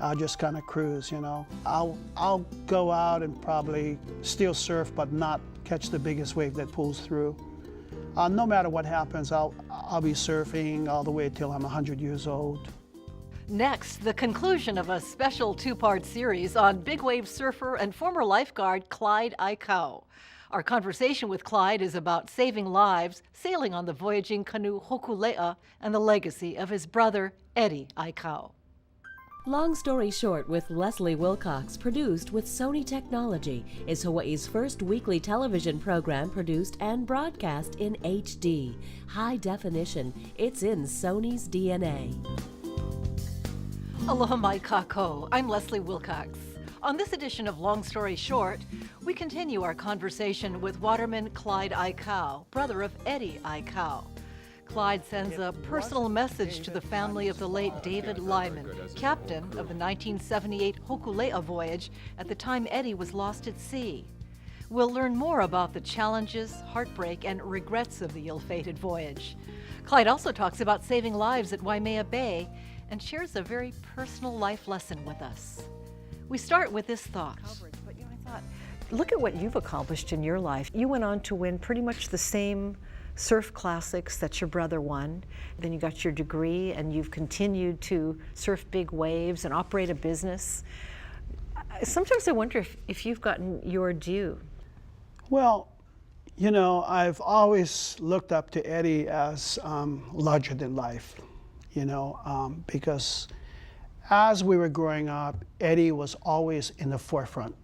I'll just kind of cruise, you know. I'll go out and probably still surf, but not catch the biggest wave that pulls through. No matter what happens, I'll be surfing all the way till I'm 100 years old. Next, the conclusion of a special two-part series on big wave surfer and former lifeguard Clyde Aikau. Our conversation with Clyde is about saving lives, sailing on the voyaging canoe Hokulea, and the legacy of his brother, Eddie Aikau. Long Story Short with Leslie Wilcox, produced with Sony Technology, is Hawaii's first weekly television program produced and broadcast in HD. High definition. It's in Sony's DNA. Aloha mai kako. I'm Leslie Wilcox. On this edition of Long Story Short, we continue our conversation with waterman Clyde Aikau, brother of Eddie Aikau. Clyde sends a personal message to the family of the late David Lyman, captain of the 1978 Hokulea voyage at the time Eddie was lost at sea. We'll learn more about the challenges, heartbreak, and regrets of the ill-fated voyage. Clyde also talks about saving lives at Waimea Bay and shares a very personal life lesson with us. We start with this thought. But I thought, look at what you've accomplished in your life. You went on to win pretty much the same surf classics that your brother won. Then you got your degree and you've continued to surf big waves and operate a business. Sometimes I wonder if you've gotten your due. Well, you know, I've always looked up to Eddie as larger than life, you know, because as we were growing up, Eddie was always in the forefront.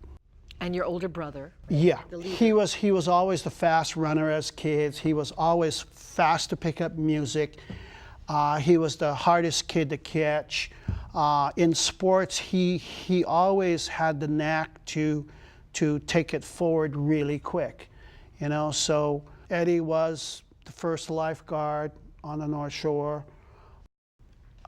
And your older brother. Yeah, he was always the fast runner as kids. He was always fast to pick up music. He was the hardest kid to catch. In sports, he always had the knack to take it forward really quick. You know, so Eddie was the first lifeguard on the North Shore.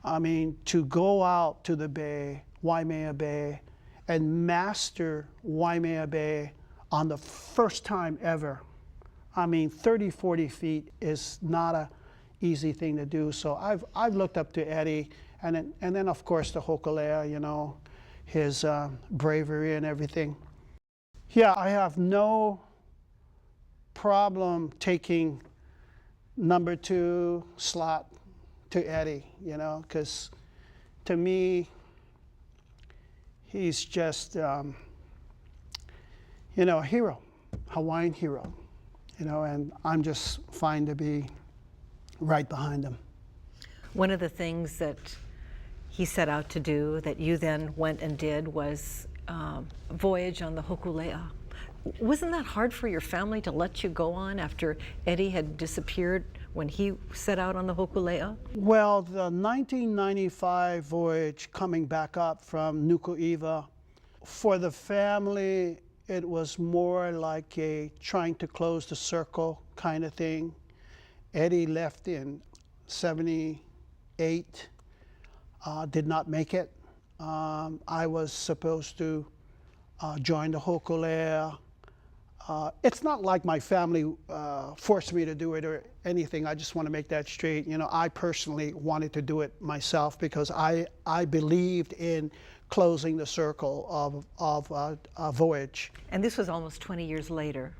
I mean, to go out to the bay, Waimea Bay, and master Waimea Bay on the first time ever. I mean, 30, 40 feet is not an easy thing to do. So I've looked up to Eddie, and then of course the Hokulea, you know, his bravery and everything. Yeah, I have no problem taking number 2 slot to Eddie, you know, because to me, he's just, you know, a hero, Hawaiian hero, you know, and I'm just fine to be right behind him. One of the things that he set out to do that you then went and did was voyage on the Hokulea. Wasn't that hard for your family to let you go on after Eddie had disappeared when he set out on the Hokulea? Well, the 1995 voyage coming back up from Nuku'iva, for the family, it was more like a trying to close the circle kind of thing. Eddie left in 78, did not make it. I was supposed to join the Hokulea. It's not like my family forced me to do it or anything. I just want to make that straight. You know, I personally wanted to do it myself because I believed in closing the circle of a voyage. And this was almost 20 years later,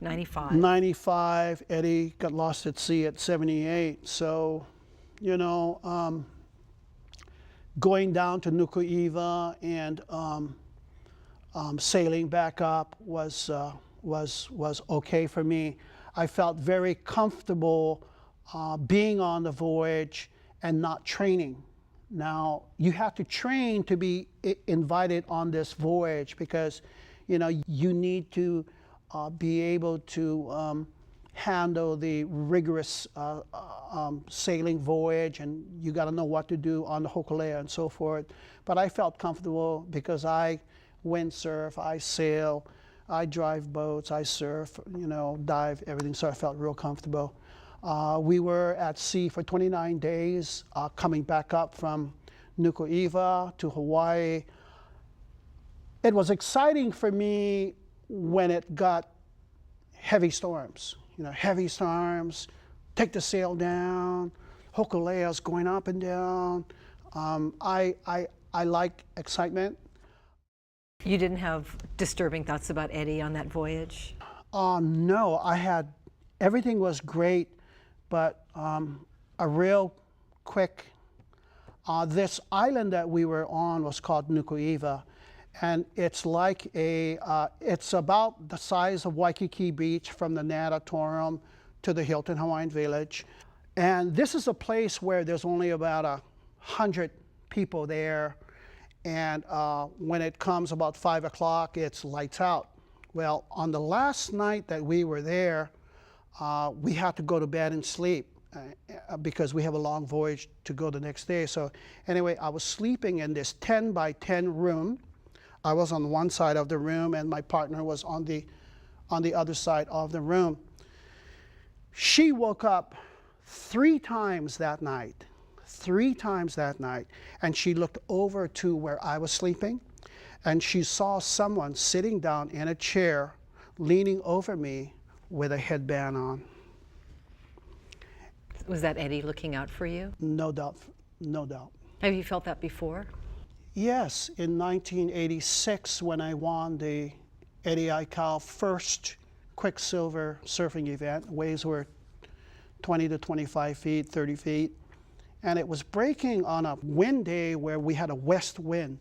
95. 95, Eddie got lost at sea at 78. So, you know, going down to Nuku'iva and sailing back up was okay for me. I felt very comfortable being on the voyage and not training. Now, you have to train to be invited on this voyage because, you know, you need to be able to handle the rigorous sailing voyage, and you got to know what to do on the Hokulea and so forth. But I felt comfortable because I windsurf, I sail, I drive boats, I surf, you know, dive, everything, so I felt real comfortable. We were at sea for 29 days, coming back up from Nuku'iva to Hawaii. It was exciting for me when it got heavy storms. You know, heavy storms, take the sail down, Hokulea's going up and down. I like excitement. You didn't have disturbing thoughts about Eddie on that voyage? No, everything was great, but a real quick, this island that we were on was called Nuku'iwa, and it's like it's about the size of Waikiki Beach from the Natatorium to the Hilton Hawaiian Village. And this is a place where there's only about 100 people there, and when it comes about 5 o'clock, it's lights out. Well, on the last night that we were there, we had to go to bed and sleep because we have a long voyage to go the next day. So anyway, I was sleeping in this 10 by 10 room. I was on one side of the room and my partner was on the other side of the room. She woke up 3 times that night, and she looked over to where I was sleeping, and she saw someone sitting down in a chair, leaning over me with a headband on. Was that Eddie looking out for you? No doubt, no doubt. Have you felt that before? Yes, in 1986 when I won the Eddie Aikau first Quicksilver surfing event. Waves were 20 to 25 feet, 30 feet. And it was breaking on a wind day where we had a west wind.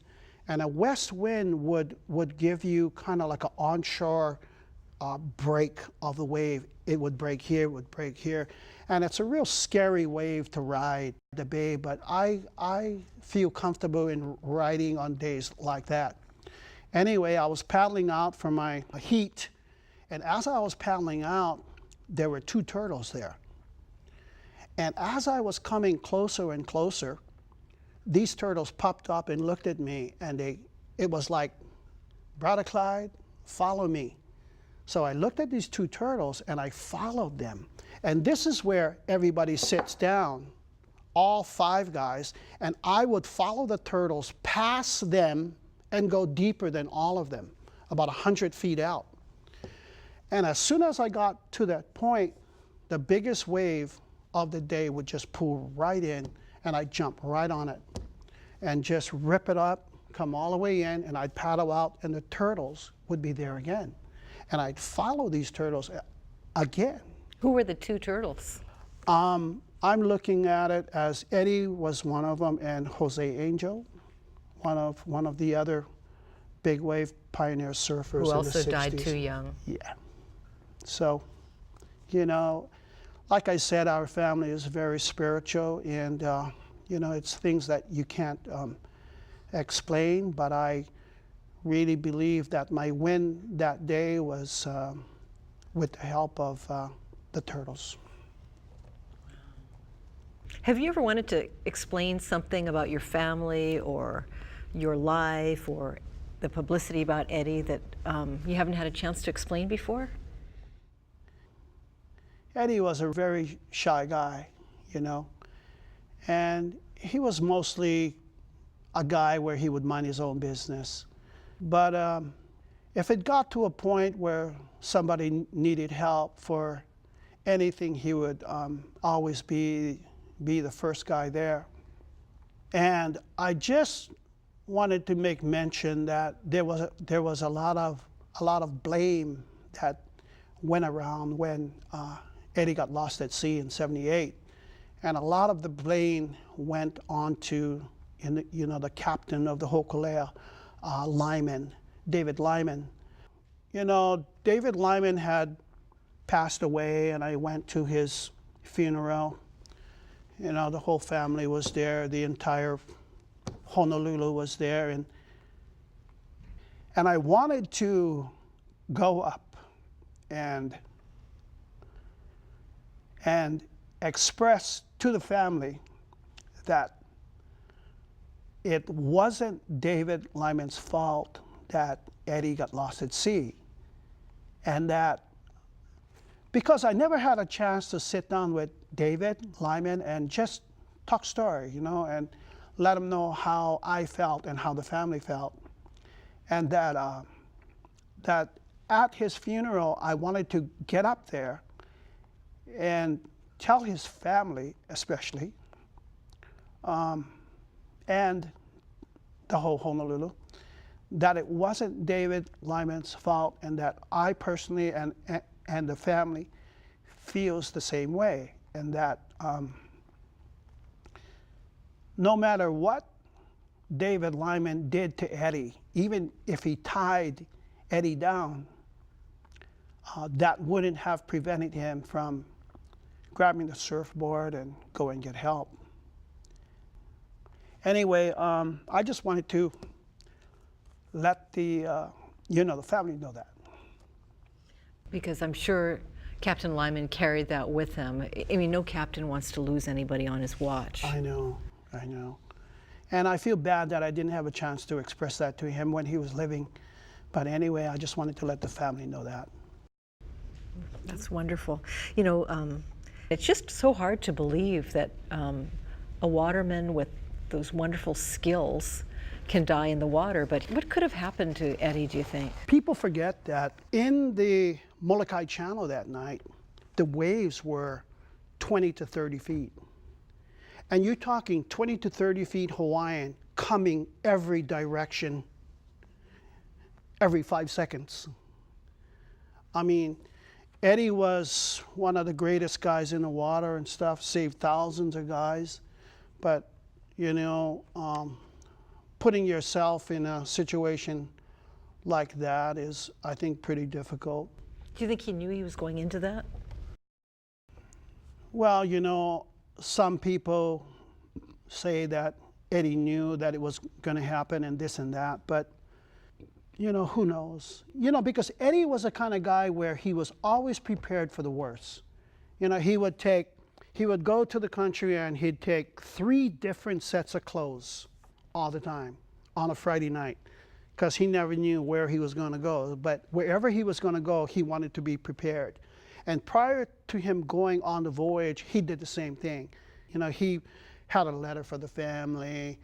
And a west wind would give you kind of like an onshore break of the wave. It would break here, it would break here. And it's a real scary wave to ride the bay, but I feel comfortable in riding on days like that. Anyway, I was paddling out from my heat, and as I was paddling out, there were 2 turtles there. And as I was coming closer and closer, these turtles popped up and looked at me, and it was like, "Brother Clyde, follow me." So I looked at these 2 turtles and I followed them. And this is where everybody sits down, all 5 guys, and I would follow the turtles past them and go deeper than all of them, about 100 feet out. And as soon as I got to that point, the biggest wave of the day would just pull right in, and I'd jump right on it and just rip it up, come all the way in, and I'd paddle out, and the turtles would be there again. And I'd follow these turtles again. Who were the 2 turtles? I'm looking at it as Eddie was one of them, and Jose Angel, one of the other big wave pioneer surfers. Who in also the 60s. died too young. Yeah. So, you know, like I said, our family is very spiritual, and you know, it's things that you can't explain, but I really believe that my win that day was with the help of the turtles. Have you ever wanted to explain something about your family or your life or the publicity about Eddie that you haven't had a chance to explain before? Eddie was a very shy guy, you know, and he was mostly a guy where he would mind his own business. But if it got to a point where somebody needed help for anything, he would always be the first guy there. And I just wanted to make mention that there was a lot of blame that went around when Eddie got lost at sea in '78, and a lot of the blame went on to the captain of the Hokulea, Lyman, David Lyman. You know, David Lyman had passed away, and I went to his funeral. You know, the whole family was there, the entire Honolulu was there, and I wanted to go up and express to the family that it wasn't David Lyman's fault that Eddie got lost at sea. And that, because I never had a chance to sit down with David Lyman and just talk story, you know, and let him know how I felt and how the family felt. And that, that at his funeral, I wanted to get up there and tell his family, especially, and the whole Honolulu, that it wasn't David Lyman's fault, and that I personally and the family feels the same way, and that no matter what David Lyman did to Eddie, even if he tied Eddie down, that wouldn't have prevented him from grabbing the surfboard and go and get help. Anyway, I just wanted to let the the family know that. Because I'm sure Captain Lyman carried that with him. I mean, no captain wants to lose anybody on his watch. I know. And I feel bad that I didn't have a chance to express that to him when he was living. But anyway, I just wanted to let the family know that. That's wonderful. You know, it's just so hard to believe that a waterman with those wonderful skills can die in the water. But what could have happened to Eddie, do you think? People forget that in the Molokai Channel that night, the waves were 20 to 30 feet. And you're talking 20 to 30 feet Hawaiian coming every direction, every 5 seconds. I mean, Eddie was one of the greatest guys in the water and stuff, saved thousands of guys. But, putting yourself in a situation like that is, I think, pretty difficult. Do you think he knew he was going into that? Well, some people say that Eddie knew that it was going to happen and this and that, but who knows? Because Eddie was the kind of guy where he was always prepared for the worst. He would go to the country and he'd take 3 different sets of clothes all the time on a Friday night, because he never knew where he was going to go. But wherever he was going to go, he wanted to be prepared. And prior to him going on the voyage, he did the same thing. He had a letter for the family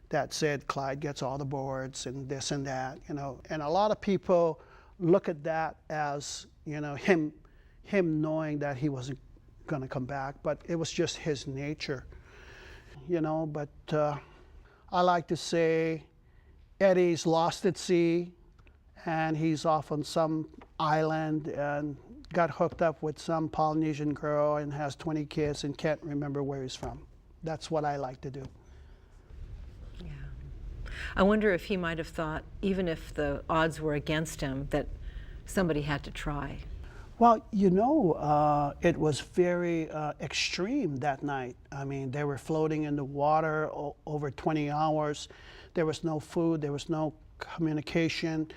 that said Clyde gets all the boards and this and that, And a lot of people look at that as, him knowing that he wasn't going to come back, but it was just his nature, But I like to say Eddie's lost at sea, and he's off on some island and got hooked up with some Polynesian girl and has 20 kids and can't remember where he's from. That's what I like to do. Yeah. I wonder if he might have thought, even if the odds were against him, that somebody had to try. Well, it was very extreme that night. I mean, they were floating in the water over 20 hours. There was no food, there was no communication.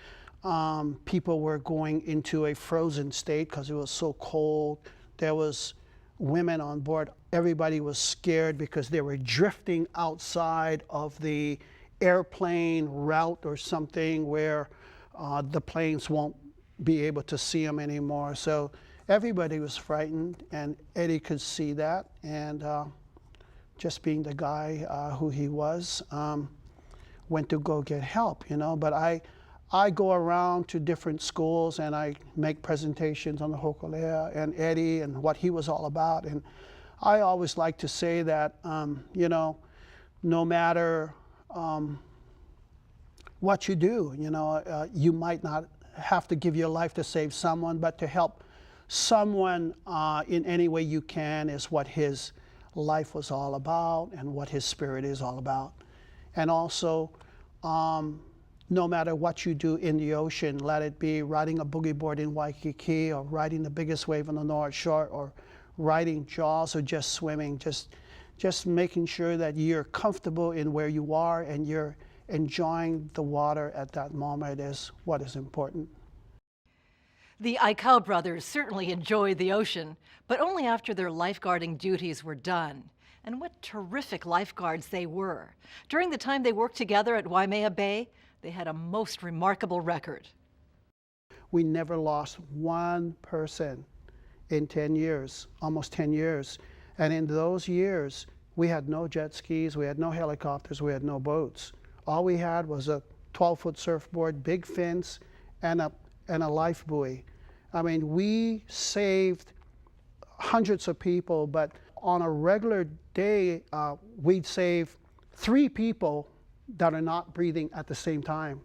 People were going into a frozen state because it was so cold. There was women on board. Everybody was scared because they were drifting outside of the airplane route or something where the planes won't be able to see them anymore. So everybody was frightened, and Eddie could see that. And just being the guy who he was, went to go get help, But I go around to different schools and I make presentations on the Hokulea and Eddie and what he was all about. And I always like to say that, no matter what you do, you might not have to give your life to save someone, but to help someone in any way you can is what his life was all about and what his spirit is all about. And also, no matter what you do in the ocean, let it be riding a boogie board in Waikiki or riding the biggest wave on the North Shore or riding Jaws or just swimming, just making sure that you're comfortable in where you are and you're enjoying the water at that moment is what is important. The Aikau brothers certainly enjoyed the ocean, but only after their lifeguarding duties were done. And what terrific lifeguards they were. During the time they worked together at Waimea Bay, they had a most remarkable record. We never lost one person in 10 years, almost 10 years. And in those years, we had no jet skis, we had no helicopters, we had no boats. All we had was a 12-foot surfboard, big fins, and a life buoy. I mean, we saved hundreds of people, but on a regular day, we'd save 3 people that are not breathing at the same time.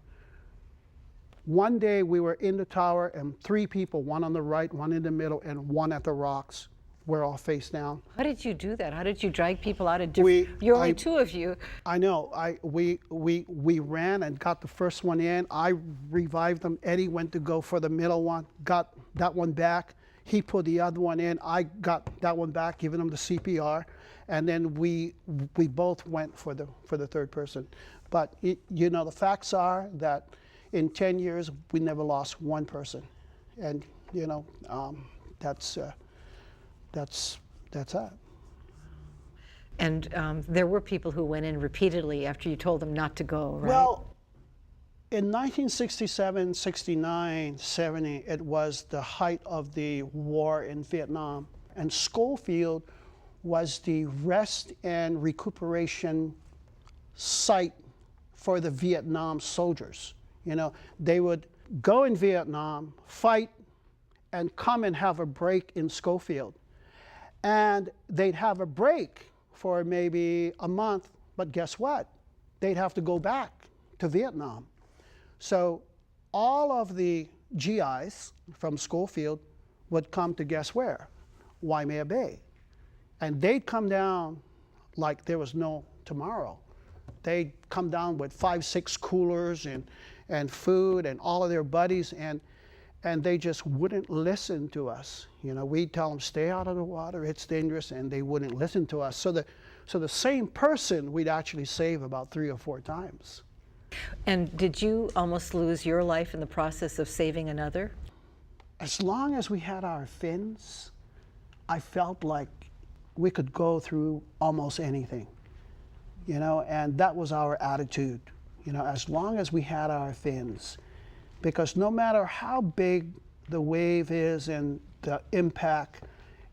One day we were in the tower and 3 people, one on the right, one in the middle, and one at the rocks. We're all face down. How did you do that? How did you drag people out of different? You're only 2 of you. I know. We ran and got the first one in. I revived them. Eddie went to go for the middle one, got that one back. He put the other one in. I got that one back, giving him the CPR, and then we both went for the third person. But you know, the facts are that in 10 years we never lost one person, and you know, that's that. And there were people who went in repeatedly after you told them not to go, right? Well, in 1967, 69, 70, it was the height of the war in Vietnam. And Schofield was the rest and recuperation site for the Vietnam soldiers. You know, they would go in Vietnam, fight, and come and have a break in Schofield. And they'd have a break for maybe a month, but guess what? They'd have to go back to Vietnam. So all of the GIs from Schofield would come to guess where? Waimea Bay. And they'd come down like there was no tomorrow. They'd come down with 5, 6 coolers and food and all of their buddies, and they just wouldn't listen to us. You know, we'd tell them, stay out of the water, it's dangerous, and they wouldn't listen to us. So the same person we'd actually save about 3 or 4 times. And did you almost lose your life in the process of saving another? As long as we had our fins, I felt like we could go through almost anything, you know, and that was our attitude, you know, as long as we had our fins. Because no matter how big the wave is and the impact,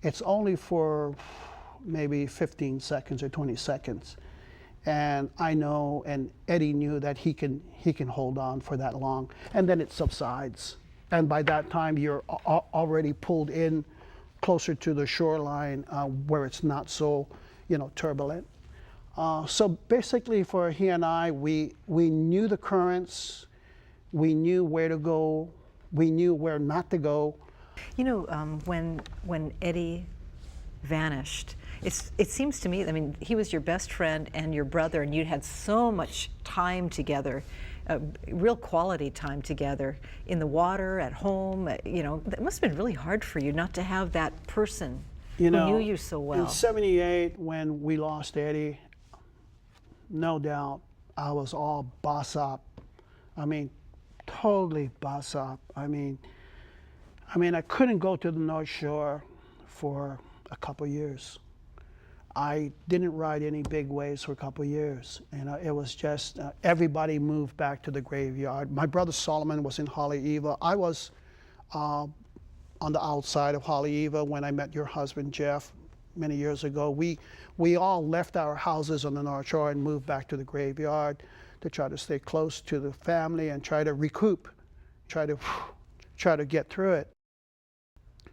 it's only for maybe 15 seconds or 20 seconds. And I know, and Eddie knew that he can hold on for that long, and then it subsides. And by that time, you're already pulled in closer to the shoreline where it's not so, you know, turbulent. So basically, for he and I, we knew the currents, we knew where to go, we knew where not to go. You know, when Eddie vanished, it seems to me, I mean, he was your best friend and your brother, and you'd had so much time together, real quality time together in the water, at home. You know, that must have been really hard for you not to have that person who knew you so well. In '78, when we lost Eddie, no doubt I was all boss up. I mean, totally boss up. I mean, I couldn't go to the North Shore for a couple years. I didn't ride any big waves for a couple years. You know, it was just everybody moved back to the graveyard. My brother Solomon was in Hokule'a. I was on the outside of Hokule'a when I met your husband Jeff many years ago. We all left our houses on the North Shore and moved back to the graveyard to try to stay close to the family and try to recoup, try to get through it.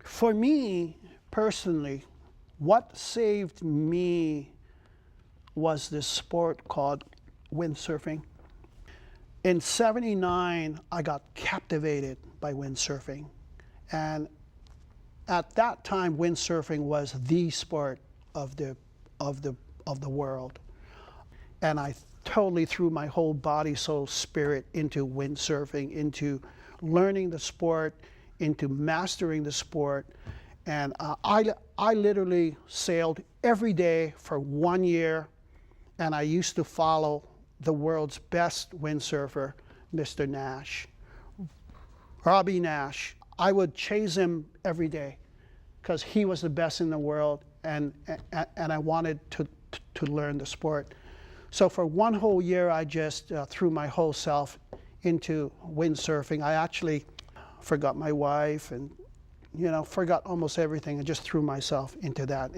For me personally, what saved me was this sport called windsurfing. In '79, I got captivated by windsurfing. And at that time, windsurfing was the sport of the world. And I totally threw my whole body, soul, spirit into windsurfing, into learning the sport, into mastering the sport. And I literally sailed every day for 1 year, and I used to follow the world's best windsurfer, Mr. Nash, Robbie Nash. I would chase him every day because he was the best in the world, and I wanted to learn the sport. So for 1 whole year, I just threw my whole self into windsurfing. I actually forgot my wife and, you know, forgot almost everything and just threw myself into that.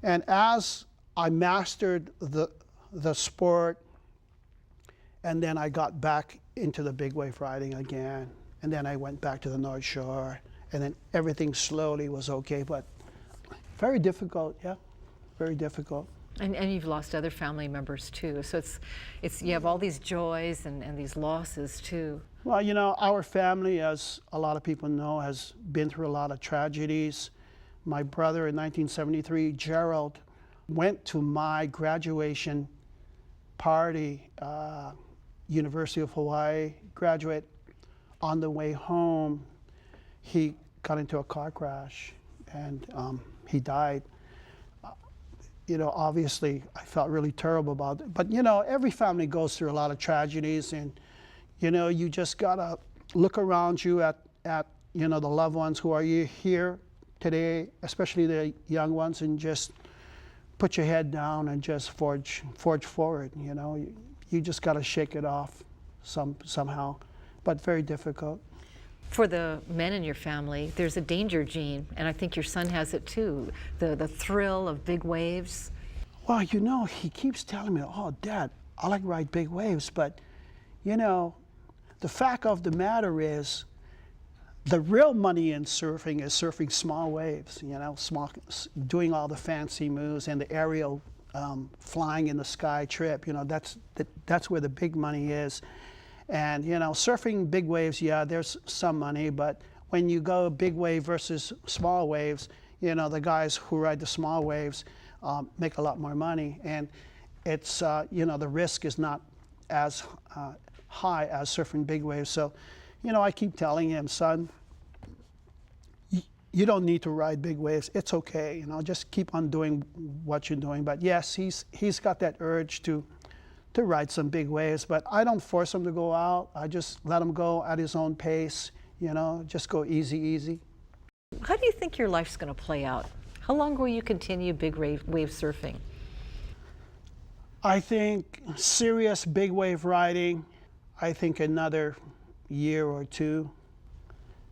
And as I mastered the sport, and then I got back into the big wave riding again, and then I went back to the North Shore, and then everything slowly was okay, but very difficult, yeah, very difficult. And you've lost other family members too. So it's you have all these joys and these losses too. Well, you know, our family, as a lot of people know, has been through a lot of tragedies. My brother in 1973, Gerald, went to my graduation party, University of Hawaii graduate. On the way home, he got into a car crash and he died. You know, obviously, I felt really terrible about it. But, you know, every family goes through a lot of tragedies, and, you know, you just gotta look around you at you know, the loved ones who are here today, especially the young ones, and just put your head down and just forge forward, you know. You just gotta shake it off somehow, but very difficult. For the men in your family, there's a danger gene, and I think your son has it too, the thrill of big waves. Well, you know, he keeps telling me, oh, Dad, I like to ride big waves, but, you know, the fact of the matter is, the real money in surfing is surfing small waves, you know, doing all the fancy moves and the aerial flying in the sky trip, you know, that's where the big money is. And, you know, surfing big waves, yeah, there's some money, but when you go big wave versus small waves, you know, the guys who ride the small waves make a lot more money. And it's, you know, the risk is not as high as surfing big waves. So, you know, I keep telling him, son, you don't need to ride big waves. It's okay, you know, just keep on doing what you're doing. But yes, he's got that urge to ride some big waves, but I don't force him to go out. I just let him go at his own pace, you know, just go easy, easy. How do you think your life's going to play out? How long will you continue big wave surfing? I think serious big wave riding, I think another year or two.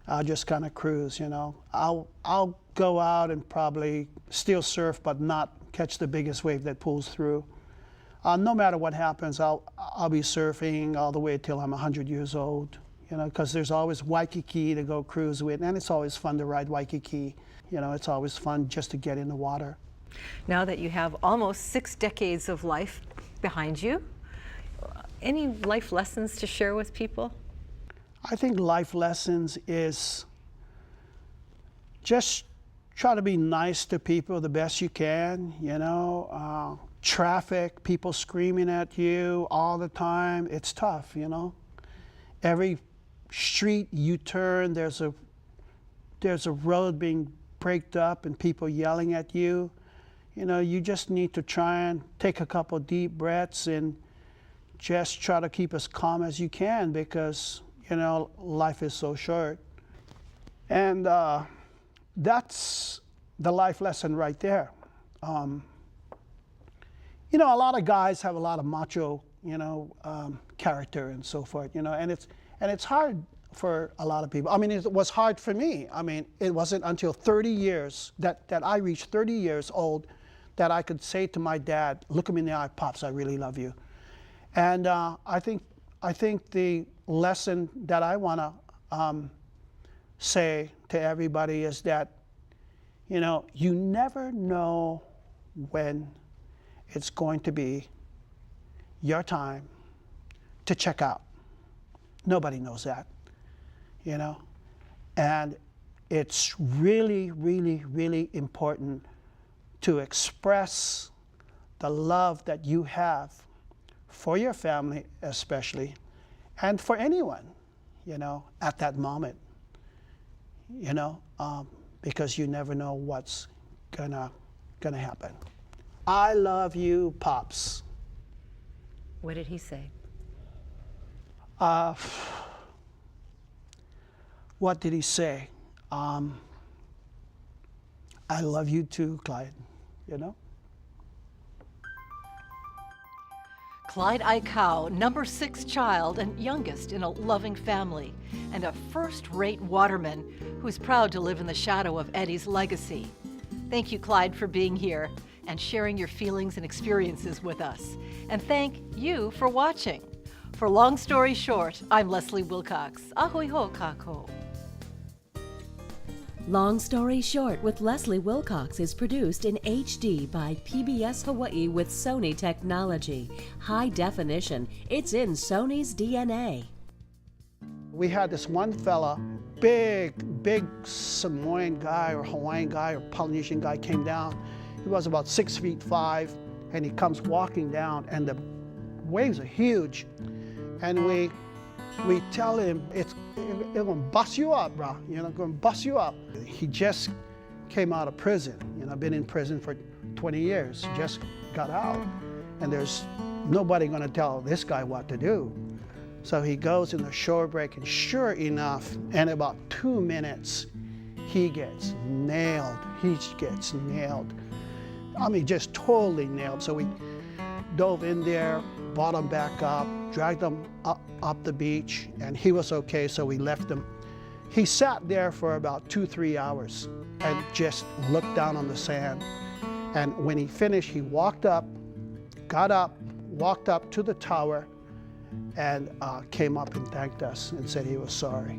I'll just kind of cruise, you know. I'll go out and probably still surf, but not catch the biggest wave that pulls through. No matter what happens, I'll be surfing all the way till I'm 100 years old, you know, because there's always Waikiki to go cruise with, and it's always fun to ride Waikiki. You know, it's always fun just to get in the water. Now that you have almost 6 decades of life behind you, any life lessons to share with people? I think life lessons is just try to be nice to people the best you can, you know. Traffic, people screaming at you all the time, it's tough, you know. Every street you turn, there's a road being braked up and people yelling at you. You know, you just need to try and take a couple deep breaths and just try to keep as calm as you can, because, you know, life is so short. And that's the life lesson right there. You know, a lot of guys have a lot of macho, you know, character and so forth, you know, and it's hard for a lot of people. I mean, it was hard for me. I mean, it wasn't until 30 years that I reached 30 years old that I could say to my dad, look him in the eye, Pops, I really love you. And I think the lesson that I want to say to everybody is that, you know, you never know when it's going to be your time to check out. Nobody knows that, you know? And it's really, really, really important to express the love that you have for your family especially, and for anyone, you know, at that moment, you know, because you never know what's gonna happen. I love you, Pops. What did he say? What did he say? I love you too, Clyde, you know? Clyde Aikau, number 6 child and youngest in a loving family, and a first-rate waterman who's proud to live in the shadow of Eddie's legacy. Thank you, Clyde, for being here and sharing your feelings and experiences with us. And thank you for watching. For Long Story Short, I'm Leslie Wilcox. Ahoy ho kako. Long Story Short with Leslie Wilcox is produced in HD by PBS Hawaii with Sony technology. High definition, it's in Sony's DNA. We had this one fella, big Samoan guy or Hawaiian guy or Polynesian guy came down. He was about 6'5", and he comes walking down, and the waves are huge. And we tell him, it's gonna bust you up, bro. Gonna bust you up. He just came out of prison. Been in prison for 20 years. Just got out, and there's nobody gonna tell this guy what to do. So he goes in the shore break, and sure enough, in about 2 minutes, he gets nailed. He gets nailed. I mean, just totally nailed. So we dove in there, brought him back up, dragged him up the beach, and he was okay, so we left him. He sat there for about 2-3 hours and just looked down on the sand. And when he finished, he walked up, got up, walked up to the tower, and came up and thanked us and said he was sorry.